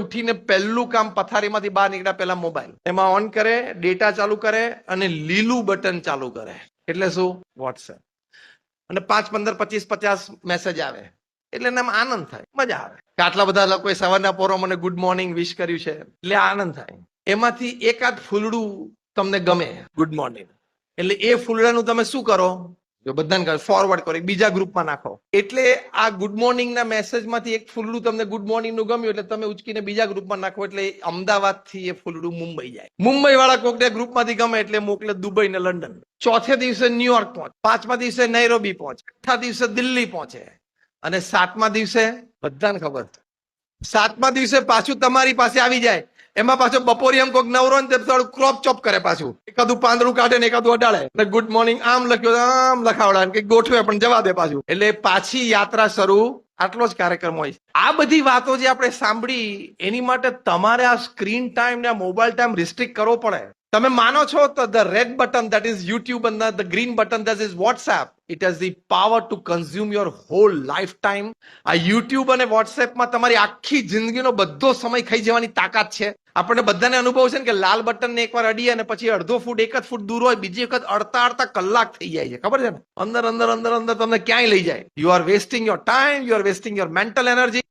ઉઠીને પહેલું કામ પથારીમાંથી બહાર નીકળ્યા પહેલા મોબાઈલ એમાં ઓન કરે, ડેટા ચાલુ કરે અને લીલું બટન ચાલુ કરે. એટલે શું? વોટ્સએપ. અને 5, 15, 25, 50 મેસેજ આવે એટલે એમ આનંદ થાય, મજા આવે કે આટલા બધા લોકોએ સવારના પોરો મને ગુડ મોર્નિંગ વિશ કર્યું છે એટલે આનંદ થાય. એમાંથી એકાદ ફૂલડું તમને ગમે ગુડ મોર્નિંગ એટલે એ ફૂલડાનું તમે શું કરો? જો બધાને ફોરવર્ડ કરો, બીજા ગ્રુપમાં નાખો. એટલે આ ગુડ મોર્નિંગ ના મેસેજમાંથી એક ફૂલડું તમને ગુડ મોર્નિંગ નું ગમ્યું એટલે તમે ઉચકીને બીજા ગ્રુપમાં નાખો. એટલે અમદાવાદ થી એ ફૂલડું મુંબઈ જાય. મુંબઈ વાળા કોકને ગ્રુપમાંથી ગમે એટલે મોકલે દુબઈ ને લંડન. ચોથે દિવસે ન્યુયોર્ક પહોંચે, 5મા દિવસે નૈરોબી પહોંચે, 6થા દિવસે દિલ્હી પહોંચે અને 7મા દિવસે બધાને ખબર 7મા દિવસે પાછું તમારી પાસે આવી જાય. એમાં પાછો બપોરે એમ કોઈક નવરો ને થોડું ક્રોપ ચોપ કરે, પાછું એકાદું પાંદડું કાઢે ને એકાદું અડાડે, ગુડ મોર્નિંગ આમ લખ્યો આમ લખાવડા કે ગોઠવે પણ જવા દે પાછું. એટલે પાછી યાત્રા શરૂ. આટલો જ કાર્યક્રમ હોય. આ બધી વાતો જે આપણે સાંભળી એની માટે તમારે આ સ્ક્રીન ટાઈમ ને મોબાઈલ ટાઈમ રિસ્ટ્રિક્ટ કરવો પડે. તમે માનો છો તો the red button that is YouTube અને the green button that is WhatsApp, it has the power to consume your whole life time. આ યુટ્યુબ અને વોટ્સએપમાં તમારી આખી જિંદગીનો બધો સમય ખાઈ જવાની તાકાત છે. આપણને બધાને અનુભવ છે ને કે લાલ બટન ને એકવાર અડીએ અને પછી અડધો ફૂટ એક જ ફૂટ દૂર હોય, બીજી વખત અડતા કલાક થઈ જાય છે, ખબર છે ને? અંદર અંદર અંદર અંદર તમને ક્યાંય લઈ જાય. You are wasting your time, you are wasting your mental energy.